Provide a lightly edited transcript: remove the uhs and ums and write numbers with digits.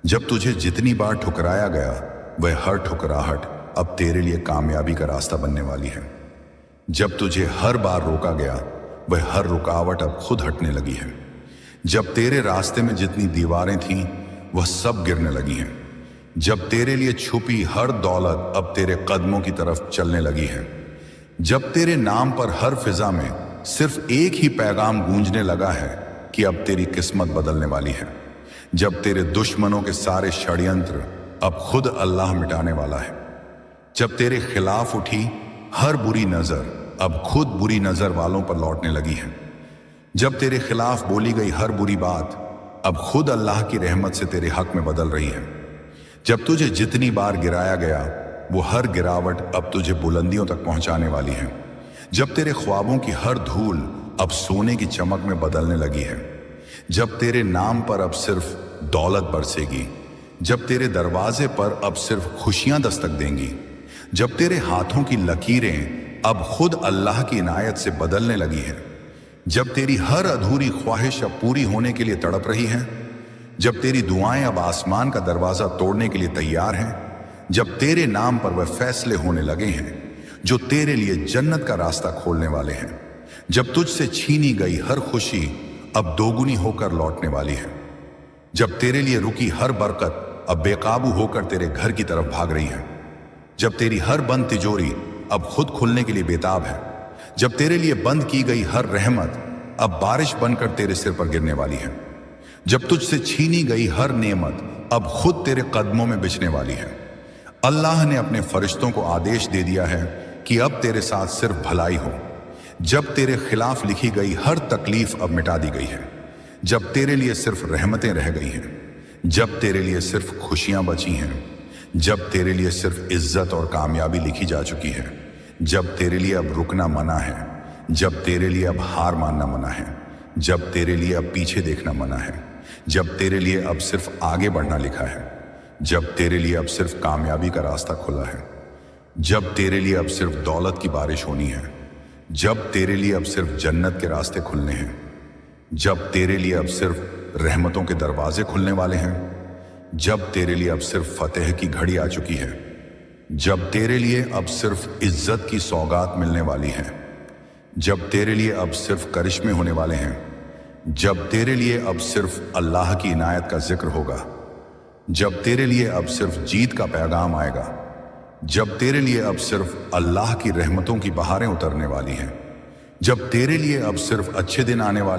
जब तुझे जितनी बार ठुकराया गया वह हर ठुकराहट अब तेरे लिए कामयाबी का रास्ता बनने वाली है। जब तुझे हर बार रोका गया वह हर रुकावट अब खुद हटने लगी है। जब तेरे रास्ते में जितनी दीवारें थीं वह सब गिरने लगी हैं। जब तेरे लिए छुपी हर दौलत अब तेरे कदमों की तरफ चलने लगी है। जब तेरे नाम पर हर फिजा में सिर्फ एक ही पैगाम गूंजने लगा है कि अब तेरी किस्मत बदलने वाली है। जब तेरे दुश्मनों के सारे षड्यंत्र अब खुद अल्लाह मिटाने वाला है। जब तेरे खिलाफ उठी हर बुरी नजर अब खुद बुरी नजर वालों पर लौटने लगी है। जब तेरे खिलाफ बोली गई हर बुरी बात अब खुद अल्लाह की रहमत से तेरे हक में बदल रही है। जब तुझे जितनी बार गिराया गया वो हर गिरावट अब तुझे बुलंदियों तक पहुंचाने वाली है। जब तेरे ख्वाबों की हर धूल अब सोने की चमक में बदलने लगी है। जब तेरे नाम पर अब सिर्फ दौलत बरसेगी। जब तेरे दरवाजे पर अब सिर्फ खुशियां दस्तक देंगी। जब तेरे हाथों की लकीरें अब खुद अल्लाह की इनायत से बदलने लगी है। जब तेरी हर अधूरी ख्वाहिश अब पूरी होने के लिए तड़प रही है। जब तेरी दुआएं अब आसमान का दरवाजा तोड़ने के लिए तैयार हैं। जब तेरे नाम पर वह फैसले होने लगे हैं जो तेरे लिए जन्नत का रास्ता खोलने वाले हैं। जब तुझसे छीनी गई हर खुशी अब दोगुनी होकर लौटने वाली है। जब तेरे लिए रुकी हर बरकत अब बेकाबू होकर तेरे घर की तरफ भाग रही है। जब तेरी हर बंद तिजोरी अब खुद खुलने के लिए बेताब है। जब तेरे लिए बंद की गई हर रहमत अब बारिश बनकर तेरे सिर पर गिरने वाली है। जब तुझसे छीनी गई हर नेमत अब खुद तेरे कदमों में बिछने वाली है। अल्लाह ने अपने फरिश्तों को आदेश दे दिया है कि अब तेरे साथ सिर्फ भलाई हो। जब तेरे खिलाफ लिखी गई हर तकलीफ अब मिटा दी गई है। जब तेरे लिए सिर्फ रहमतें रह गई हैं। जब तेरे लिए सिर्फ खुशियां बची हैं। जब तेरे लिए सिर्फ इज्जत और कामयाबी लिखी जा चुकी है। जब तेरे लिए अब रुकना मना है। जब तेरे लिए अब हार मानना मना है। जब तेरे लिए अब पीछे देखना मना है। जब तेरे लिए अब सिर्फ आगे बढ़ना लिखा है। जब तेरे लिए अब सिर्फ कामयाबी का रास्ता खुला है। जब तेरे लिए अब सिर्फ दौलत की बारिश होनी है। जब तेरे लिए अब सिर्फ जन्नत के रास्ते खुलने हैं। जब तेरे लिए अब सिर्फ रहमतों के दरवाजे खुलने वाले हैं। जब तेरे लिए अब सिर्फ फतेह की घड़ी आ चुकी है। जब तेरे लिए अब सिर्फ इज्जत की सौगात मिलने वाली है। जब तेरे लिए अब सिर्फ करिश्मे होने वाले हैं। जब तेरे लिए अब सिर्फ अल्लाह की इनायत का जिक्र होगा। जब तेरे लिए अब सिर्फ जीत का पैगाम आएगा। जब तेरे लिए अब सिर्फ अल्लाह की रहमतों की बहारें उतरने वाली हैं। जब तेरे लिए अब सिर्फ अच्छे दिन आने वाले